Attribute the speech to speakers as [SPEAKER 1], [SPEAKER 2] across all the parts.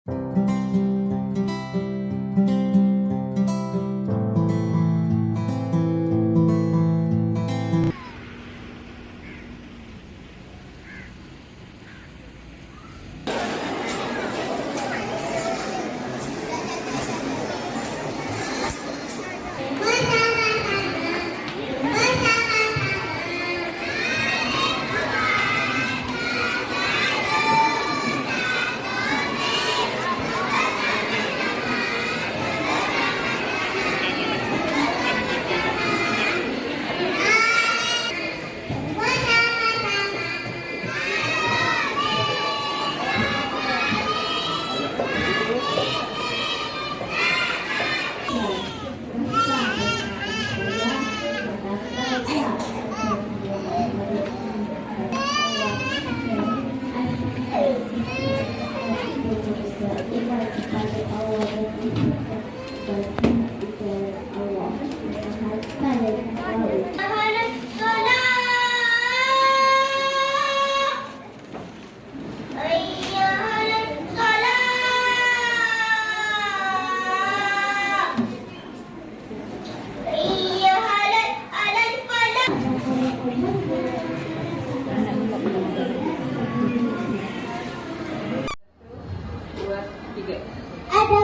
[SPEAKER 1] Ada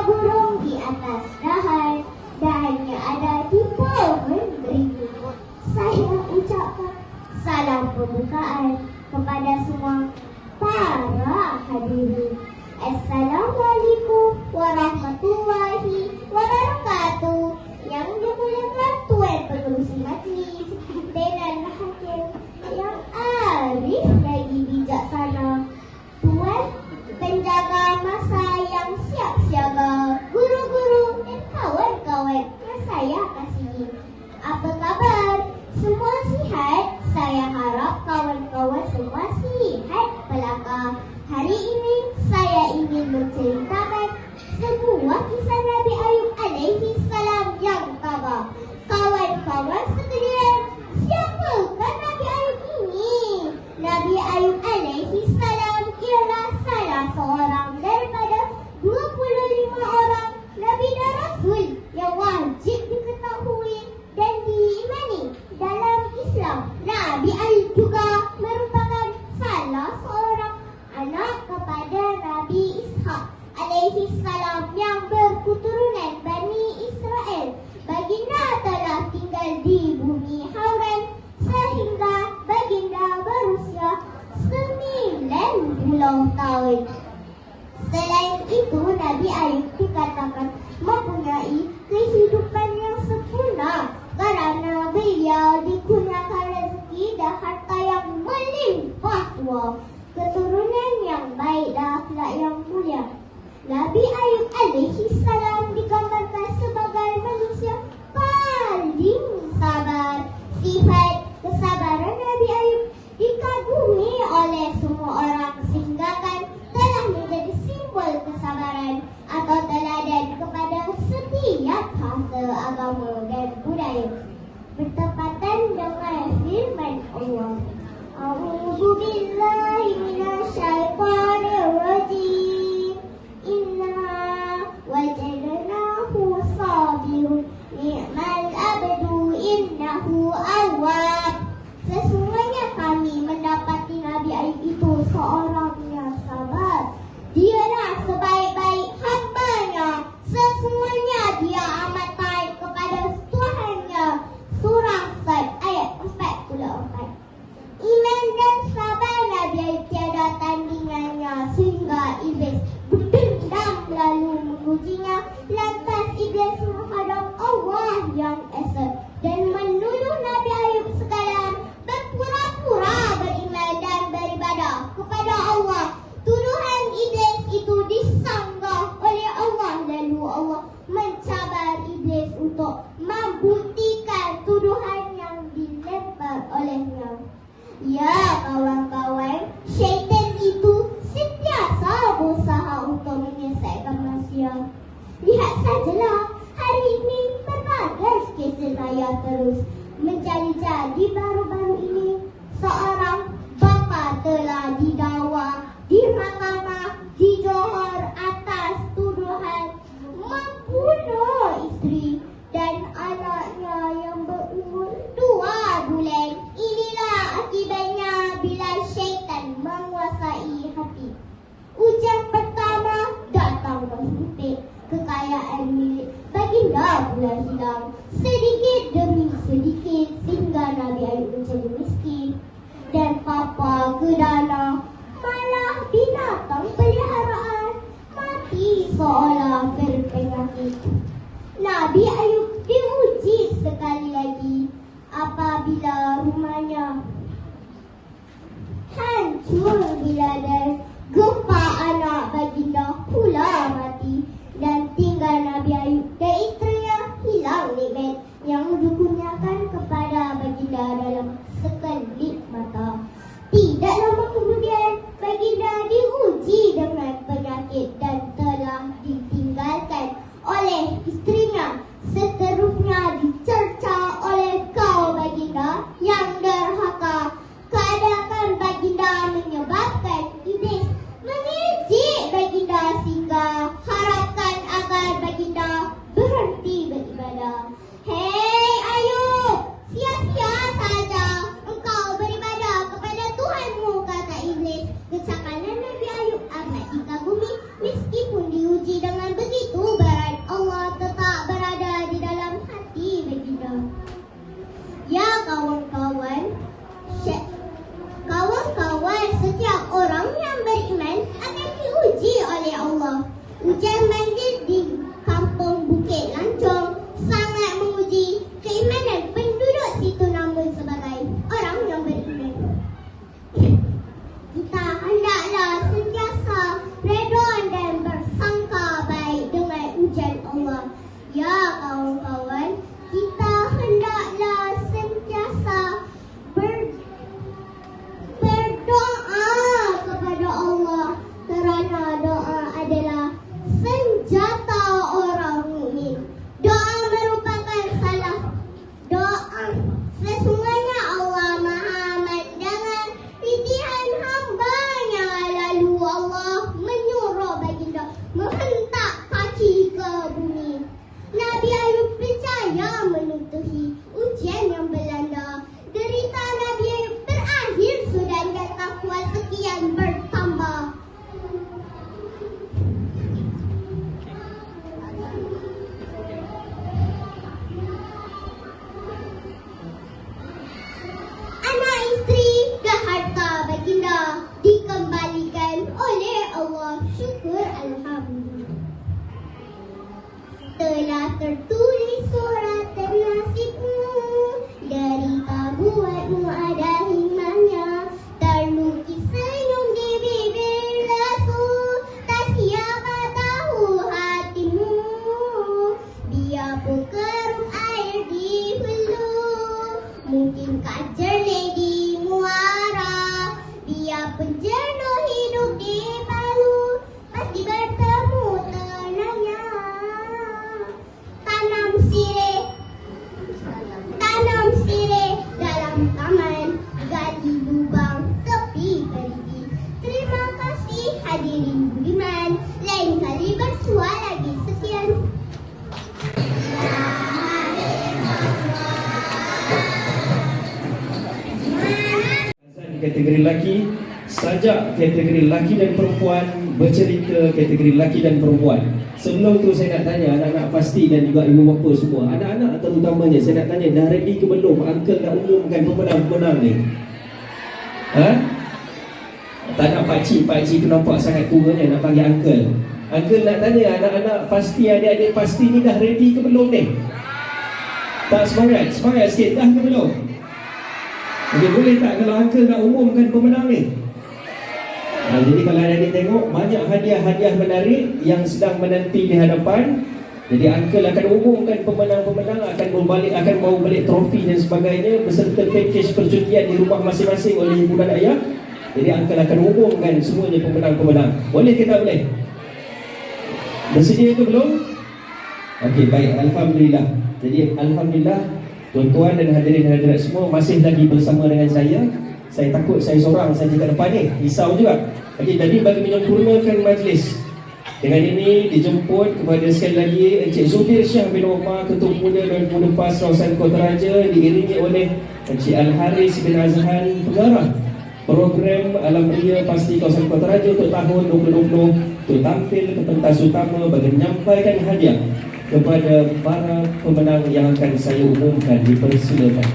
[SPEAKER 1] burung di atas dahan, dahannya ada di pohon beringin. Saya ucapkan salam pembukaan kepada semua para hadirin. Assalamualaikum warahmatullahi wabarakatuh. Yang dimuliakan Tuan Pengerusi Majlis dan Hakim yang arif lagi bijaksana, Tuan penjaga masa yang siap siaga, guru-guru dan kawan-kawan yang saya kasihi. Apa kabar? Semua sihat? Saya harap kawan-kawan semua sihat belaka. Hari ini saya ingin menceritakan sebuah kisah Nabi Ayub alaihi salam yang tabah. Kawan-kawan sekalian, siapakah Nabi Ayub ini? Nabi Ayub alaihi salam ialah salah seorang daripada 25 orang Nabi dan Rasul yang wajib diketahui dan diimani dalam Islam. Nabi Ayub juga merupakan salah seorang anak kepada Nabi Ishak alaihi salam yang berketurunan Bani Israel. Baginda telah tinggal di bumi Hauran sehingga baginda berusia 90 tahun. Selain itu, Nabi Ayub dikatakan mempunyai kehidupan yang sempurna kerana beliau dikurniakan rezeki dan harta yang melimpah ruah, keturunan yang baik dan akhlak yang mulia. Nabi Ayub alaihi salam digambarkan sebagai manusia paling sabar. Sifat kesabaran Nabi Ayub dikagumi oleh semua orang sehingga telah menjadi simbol kesabaran atau teladan kepada setiap fasa agama dan budaya. Bertepatan dengan firman Allah, A'udzu billahi minasyaitonir rajim. Inna wajadnahu sabirun ni'mal abdu innahu awwab. Sesungguhnya kami mendapati Nabi Ayub itu seorang yang sabar. Dialah sebaik-baik hamba-Nya. Sesungguhnya dia amat baik kepada Tuhan-Nya. Surah Sad ayat 44. Iman dan sabar Nabi Ayub tiada tandingannya sehingga iblis berdendam lalu mengujinya. Lantas iblis menghadap Allah yang esa dan menuduh Nabi Ayub sekalian berpura-pura beriman dan beribadah kepada Allah. Tuduhan iblis itu disanggah oleh Allah, lalu Allah mencabar iblis untuk membuktikan tuduhan yang dilempar olehnya. Ya kawan-kawan, syaitan itu sentiasa berusaha untuk menyesatkan manusia. Lihat sajalah, hari ini berbagai kisah saya terus menjadi-jadi. Baru-baru ini seorang bapa telah didakwa di mahkamah di Johor atas seolah berpenyakit. Nabi Ayub diuji sekali lagi apabila rumahnya hancur dilanda gempa, anak baginda pula mati, dan tinggal Nabi Ayub dan isterinya hilang nikmat yang dikurniakan kepada baginda dalam sekelip mata. Tidak lama kemudian baginda diuji dengan penyakit dan telah ditinggalkan oleh isterinya. Seterusnya dicerca oleh kaum baginda yang derhaka. Keadaan baginda menyebabkan iblis mengejek baginda sehingga harapkan agar baginda berhenti beribadah. Hei Ayub, sia-sia saja engkau beribadah kepada Tuhanmu, kata iblis. Kecakapan Nabi Ayub amat dikagumi. Meskipun diuji dengan begitu berat, Allah tetap berada di dalam hati baginda. Ya kawan-kawan, setiap orang yang beriman akan diuji oleh Allah. Hujan banjir di kampung Bukit Lancong sangat menguji keimanan penduduk situ, namun sebagai orang yang beriman, kita hendaklah sentiasa redha dan bersangka baik dengan ujian Allah. Ya kawan-kawan, kita hendaklah sentiasa berdoa kepada Allah, kerana doa adalah senjata orang mukmin. Doa merupakan salah doa. Sesungguhnya Allah Maha mendengar rintihan hamba-Nya. Lalu Allah menyuruh baginda menghentak kaki ke bumi. Nabi Ayub percaya menutupi ujian yang melanda. Derita Nabi Ayub berakhir sudah dan takwa sekian bertambah. Anak isteri dan harta baginda dikembalikan oleh Allah. Syukur alhamdulillah. Telah tertulis surat nasibmu, derita buatmu ada hikmahnya. Terlukis senyum di bibir lesu, tak siapa tahu hatimu. Biarpun keruh air di hulu, mungkin kah jernih di muara. Biarpun jenuh hidup di palu, pasti bertemu tenangnya. Tanam sirih dalam taman, gali lubang tepi perigi. Terima kasih hadirin budiman, lain kali bersua lagi. Sekian.
[SPEAKER 2] Kategori lelaki, sajak kategori lelaki dan perempuan, bercerita kategori lelaki dan perempuan. Sebelum tu saya nak tanya anak-anak pasti dan juga ibu bapa semua, anak-anak terutamanya saya nak tanya, dah ready ke belum uncle nak umumkan pemenang-pemenang ni? Ha? Tak nak pakcik tu nampak sangat turanya nak panggil uncle. Uncle nak tanya anak-anak pasti, adik-adik pasti ni dah ready ke belum ni? Tak semangat sikit, dah ke belum? Okay, boleh tak kalau uncle nak umumkan pemenang ni? Jadi kalau adik tengok, banyak hadiah-hadiah menarik yang sedang menanti di hadapan. Jadi uncle akan umumkan pemenang-pemenang, akan bawa balik trofi dan sebagainya beserta pakej percutian di rumah masing-masing oleh ibu dan ayah. Jadi uncle akan umumkan semuanya pemenang-pemenang. Boleh ke tak boleh? Bersedia ke belum? Okey, baik, alhamdulillah. Jadi alhamdulillah, tuan-tuan dan hadirin-hadirat semua masih lagi bersama dengan saya. Saya takut saya seorang saja kat depan ni, risau juga. Okey, jadi bagi menyempurnakan majlis, dengan ini dijemput kepada sekali lagi Encik Zubir Syah bin Omar, Ketua Pemuda dan Pemuda PAS kawasan Kota Raja, diiringi oleh Encik Al-Haris bin Azhan, pengarah program Alam Ria Pasti kawasan Kota Raja untuk tahun 2020, untuk tampil ke pentas utama bagi menyampaikan hadiah kepada para pemenang yang akan saya umumkan. Dipersilakan.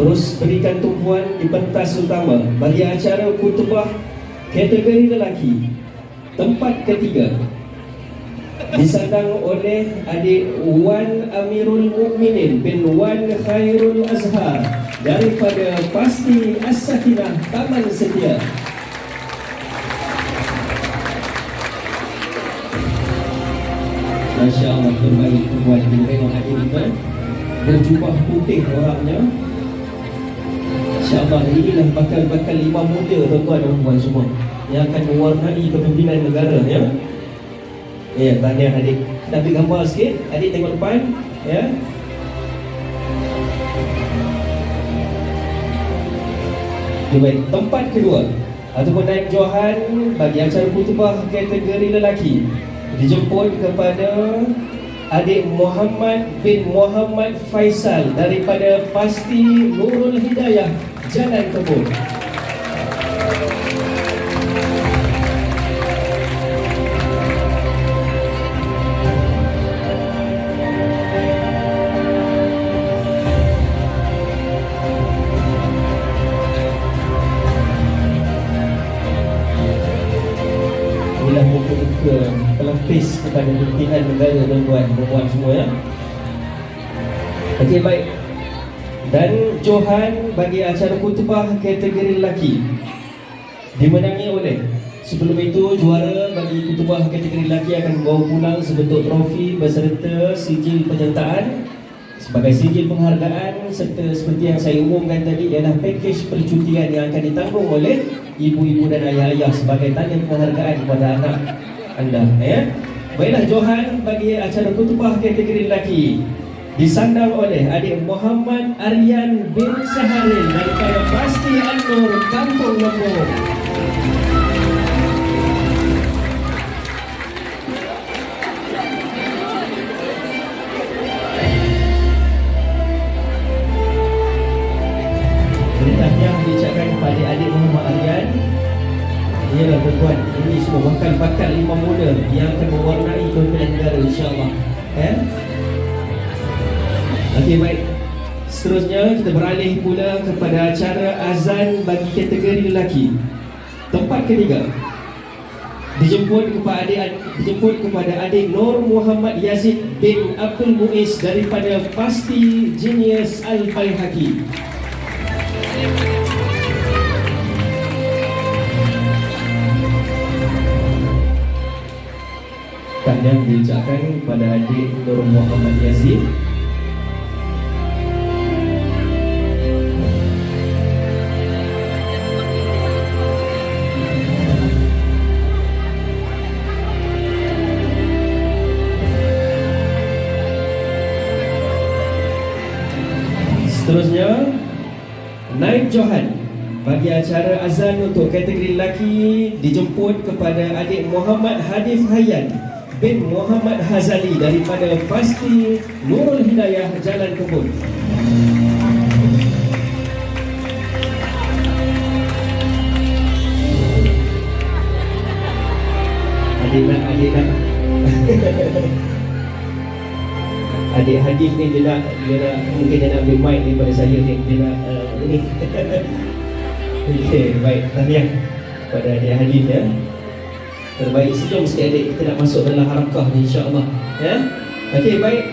[SPEAKER 2] Terus berikan tumpuan di pentas utama bagi acara khutbah kategori lelaki. Tempat ketiga disandang oleh adik Wan Amirul Mukminin bin Wan Khairul Azhar daripada Pasti As-Sakinah Taman Setia. Masya Allah, terbaik perempuan. Kita tengok adik ni kan, berjubah putih orangnya. InsyaAllah inilah bakal-bakal imam muda tuan-tuan dan puan semua yang akan mewarnai kepimpinan negara ya. Ya, tahniah adik. Kita ambil gambar sikit. Adik tengok depan ya. Okay, baik. Tempat kedua ataupun naib johan bagi acara khutbah kategori lelaki dijemput kepada adik Muhammad bin Muhammad Faisal daripada Pasti Nurul Hidayah Jalan Kebun. Inilah muka-muka pelapis kepada pimpinan negara tuan-tuan perempuan semua ya. Okey, baik. Dan johan bagi acara khutbah kategori lelaki dimenangi oleh, sebelum itu juara bagi khutbah kategori lelaki akan membawa pulang sebentuk trofi beserta sijil penyertaan sebagai sijil penghargaan, serta seperti yang saya umumkan tadi ialah pakej percutian yang akan ditanggung oleh ibu-ibu dan ayah-ayah sebagai tanda penghargaan kepada anak anda ya. Baiklah, johan bagi acara khutbah kategori lelaki disandang oleh adik Muhammad Aryan bin Saharil daripada Pasti An-Nur Kampung Lombok. Tahniah diucapkan kepada adik Muhammad Aryan. Ialah tuan-tuan, ini semua bakal imam muda yang akan mewarnai kepimpinan negara insya-Allah. Okey, baik. Seterusnya kita beralih pula kepada acara azan bagi kategori lelaki. Tempat ketiga dijemput kepada adik Nur Muhammad Yazid bin Abdul Muiz daripada Pasti Genius Al-Baihaqi. Tahniah diucapkan kepada adik Nur Muhammad Yazid. Seterusnya, naib johan bagi acara azan untuk kategori lelaki dijemput kepada adik Muhammad Hadif Hayyan bin Muhammad Hazali daripada Pasti Nurul Hidayah Jalan Kebun. Adik nak adik Hadif ni dia nak mungkin dia nak ambil mic daripada saya ni, dia nak ini. Okey, baik, tahniah pada adik Hadif ya. Terbaik, sejom sikit adik, kita nak masuk dalam harakah ni insya-Allah ya. Okey, baik.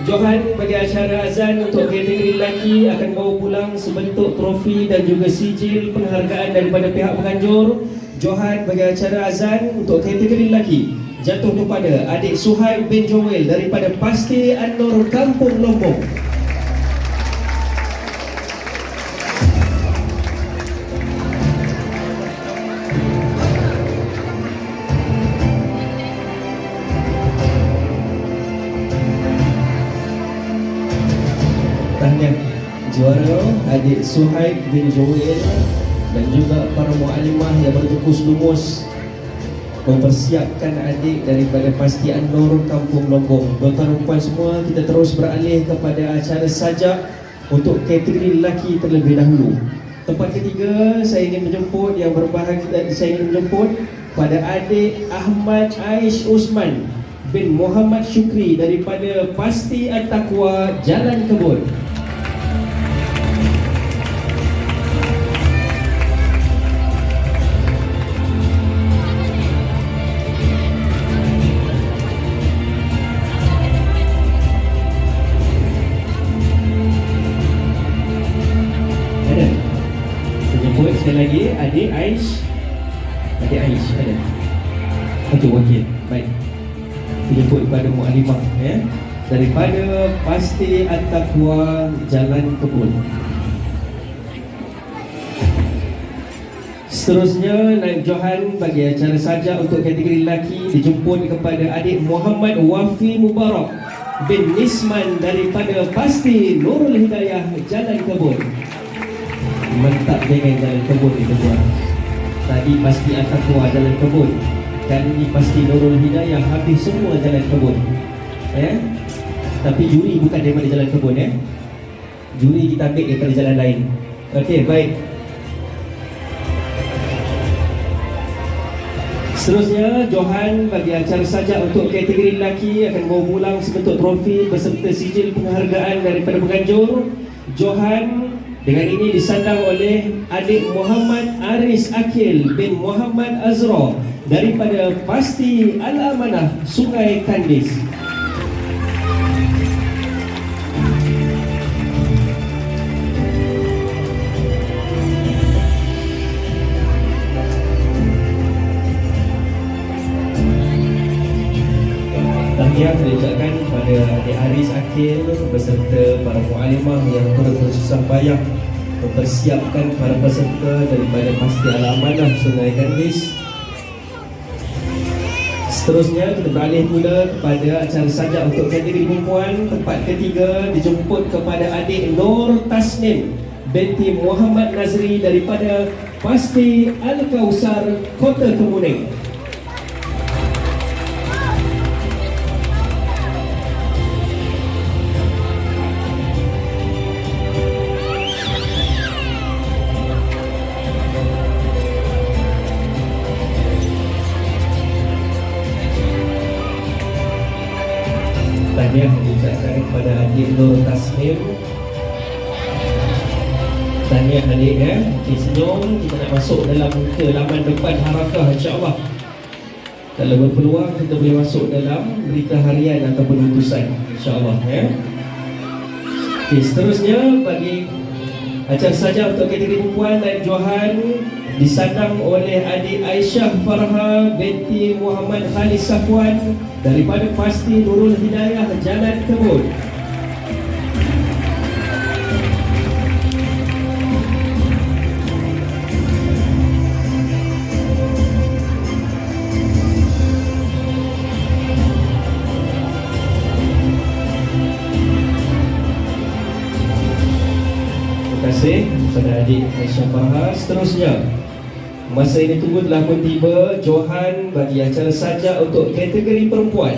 [SPEAKER 2] Johan bagi acara azan untuk kategori lelaki akan bawa pulang sebentuk trofi dan juga sijil penghargaan daripada pihak penganjur. Johan bagi acara azan untuk kategori lelaki jatuh kepada adik Suhaib bin Joel daripada Pasti An-Nur Kampung Lombok. Tahniah juara adik Suhaib bin Joel dan juga para mualimah yang bertukus lumus mempersiapkan adik daripada Pasti An-Nur Kampung Lombok. Tuan-tuan dan puan semua, kita terus beralih kepada acara sajak untuk kategori lelaki terlebih dahulu. Tempat ketiga, saya ingin menjemput pada adik Ahmad Aish Usman bin Muhammad Syukri daripada Pasti At-Taqwa Jalan Kebun. Aish. Adik Aish ada. Okey, wakil. Baik. Dijemput kepada Mu'alimah ya. Daripada Pasti At-Taqwa Jalan Kebun. Seterusnya, Naib Johan bagi acara sajak untuk kategori lelaki dijemput kepada adik Muhammad Wafi Mubarak bin Nisman daripada Pasti Nurul Hidayah Jalan Kebun. Mantap dengan Jalan Kebun itu tuan. Tadi Pasti At-Taqwa Jalan Kebun, kali ini Pasti Nurul Hidayah, habis semua Jalan Kebun. Tapi juri bukan daripada Jalan Kebun Juri kita ambil daripada jalan lain. Okey, baik. Seterusnya, Johan bagi acara sajak untuk kategori lelaki akan bawa pulang sebentuk trofi beserta sijil penghargaan daripada penganjur. Johan dengan ini disandang oleh adik Muhammad Aris Akil bin Muhammad Azra daripada Pasti Al-Amanah Sungai Kandis. Tahniah diucapkan kepada adik Aris Akil beserta para mu'alimah yang turut bersusah payah mempersiapkan para peserta daripada Pasti Al-Amanah Sungai Kandis. Seterusnya kita beralih pula kepada acara sajak untuk kategori perempuan. Tempat ketiga dijemput kepada adik Nur Tasnim binti Muhammad Nazri daripada Pasti Al-Kausar Kota Kemuning. Tahniah diucapkan kepada adik Nur Tasnim. Tahniah adik Okey, senyum. Kita nak masuk dalam ke laman depan Harakah, insya-Allah. Kalau berpeluang kita boleh masuk dalam berita harian ataupun utusan, insya-Allah Okey, seterusnya bagi acara saja untuk kategori perempuan, Naib Johan disandang oleh adik Aisyah Farha binti Muhammad Khalis Safwan daripada Pasti Nurul Hidayah Jalan Kebun. Terima kasih kepada adik Aisyah Farha. Seterusnya, masa ini tunggu telah pun tiba. Johan bagi acara sajak untuk kategori perempuan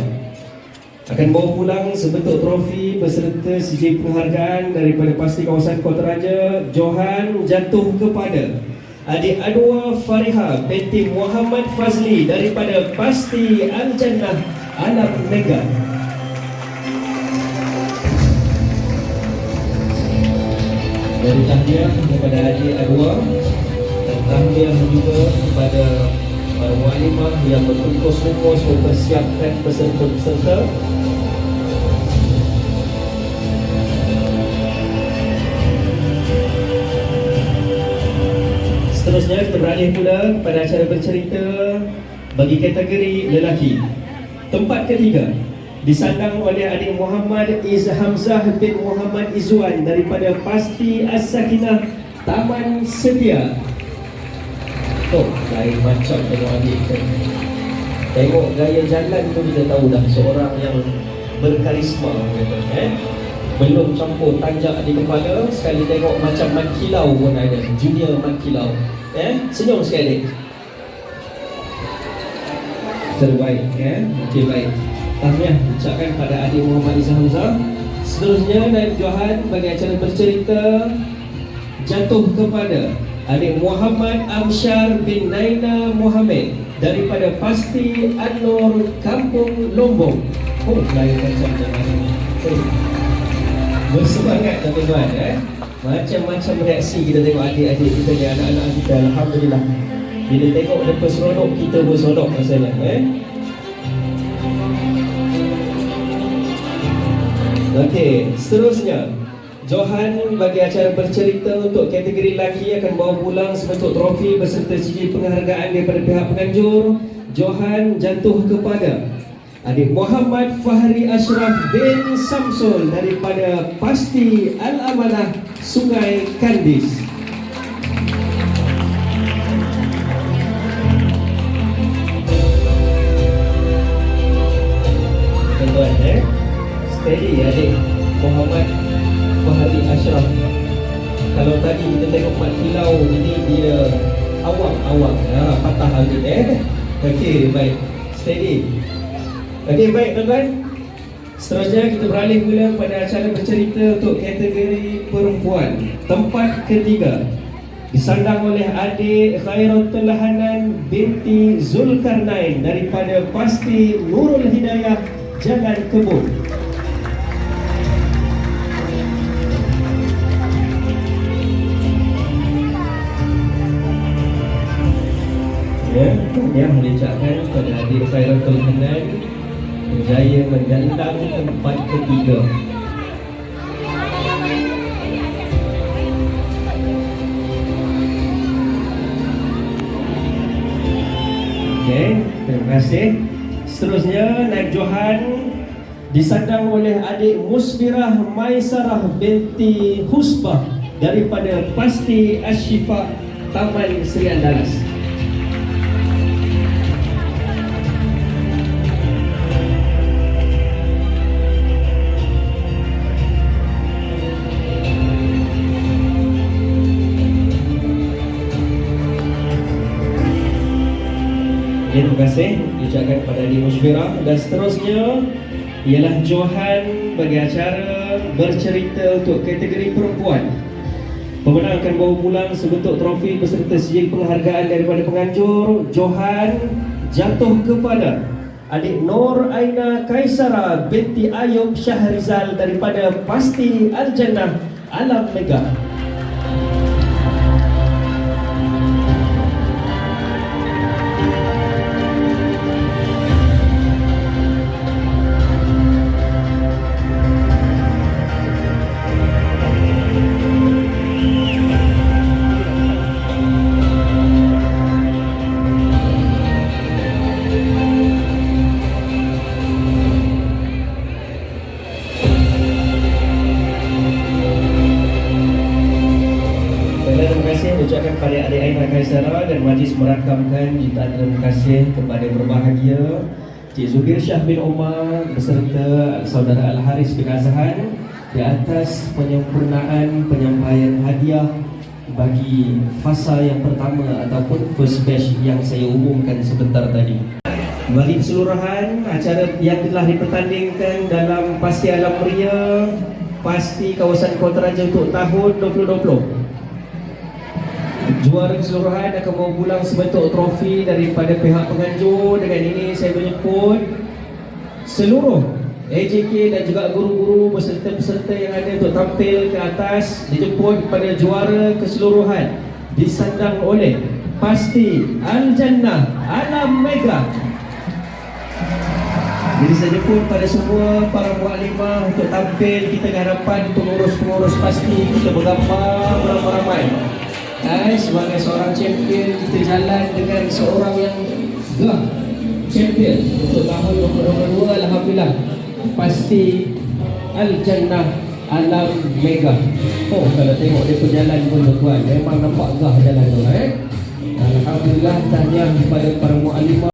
[SPEAKER 2] akan bawa pulang sebentuk trofi beserta sijil penghargaan daripada Pasti Kawasan Kota Raja. Johan jatuh kepada adik Adwa Fariha binti Muhammad Fazli daripada Pasti Al-Jannah Alam Mega. Dari tahniah kepada adik Adwa, tahniah juga kepada para mu'alimah yang berkumpul-kumpul mempersiapkan peserta-peserta. Seterusnya kita beralih pula kepada acara bercerita bagi kategori lelaki. Tempat ketiga disandang oleh adik Muhammad Hamzah bin Muhammad Izzuan daripada Pasti As-Sakinah Taman Setia. Lain macam tengok adik kita. Tengok gaya jalan tu kita tahu dah seorang yang berkarisma Belum campur tanjak di kepala, sekali tengok macam Mat Kilau pun ada, junior Mat Kilau. Senyum sekali. Terbaik Okey, baik. Tahniah ucapkan pada adik Muhammad Izzah Hamzah. Seterusnya Naib Johan bagi acara bercerita jatuh kepada adik Muhammad Amsyar bin Naina Muhammad daripada Pasti An-Nur Kampung Lombong. Lain macam bersemangat tuan-tuan Macam-macam reaksi kita tengok adik-adik kita ni, anak-anak kita. Alhamdulillah, bila tengok mereka seronok, kita pun seronok rasanya Okey, seterusnya Johan bagi acara bercerita untuk kategori lelaki akan bawa pulang sebentuk trofi beserta sijil penghargaan daripada pihak penganjur. Johan jatuh kepada adik Muhammad Fahri Ashraf bin Samsul daripada Pasti Al-Amanah Sungai Kandis. Tuan-tuan, steady adik Muhammad Fahri Ashraf. Kalau tadi kita tengok Mat Kilau, ini dia awak-awak, patah habis. Okey, baik, steady. Okey, baik tuan-tuan. Seterusnya kita beralih pula pada acara bercerita untuk kategori perempuan. Tempat ketiga disandang oleh adik Khairatul Hanan binti Zulkarnain daripada Pasti Nurul Hidayah Jalan Kebun. Yang diucapkan kepada adik Khairatul Hanan berjaya mendandang tempat ketiga. Okey, terima kasih. Seterusnya naib Johan disandang oleh adik Musfirah Maisarah binti Husbah daripada Pasti Ashifa Taman Seri Andalas. Terima kasih diucapkan kepada adik Musfirah. Dan seterusnya ialah Johan bagi acara bercerita untuk kategori perempuan. Pemenang akan bawa pulang sebentuk trofi beserta sijil penghargaan daripada penganjur. Johan jatuh kepada adik Nur Aina Kaisara binti Ayub Syahrizal daripada Pasti Al-Jannah Alam Mega. Ucapkan kepada adik Aina Kaisara dan majlis merakamkan jutaan terima kasih kepada berbahagia Cik Zubir Syah bin Omar beserta saudara Al-Haris bin Azhan di atas penyempurnaan penyampaian hadiah bagi fasa yang pertama ataupun first batch yang saya umumkan sebentar tadi. Bagi keseluruhan acara yang telah dipertandingkan dalam Pasti Alam Ria Pasti Kawasan Kotaraja untuk tahun 2020, juara keseluruhan akan bawa pulang sebentuk trofi daripada pihak penganjur. Dengan ini saya menyebut seluruh AJK dan juga guru-guru beserta peserta yang ada untuk tampil ke atas dijemput pada juara keseluruhan disandang oleh Pasti Al-Jannah Alam Mega. Jadi saya jemput pada semua para muaklimah untuk tampil kita ke hadapan pengurus-pengurus Pasti, kita bergambar beramai-ramai. Sebagai seorang champion kita jalan dengan seorang yang champion untuk tahun 2022. Alhamdulillah Pasti Al-Jannah Alam Mega. Oh, kalau tengok dia berjalan pun tuan, memang nampak gah jalan tu. Alhamdulillah, tahniah kepada para muaklimah.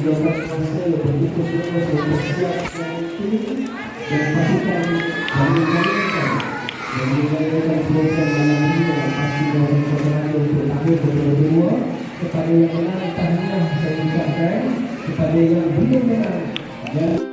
[SPEAKER 2] orang kuasa begitu semua bersiap dan pasukan kami menjalankan program dalam ini dan pasti orang kemenangan untuk tahun 2022. Kepada yang menang tahniah saya ucapkan, kepada yang belum menang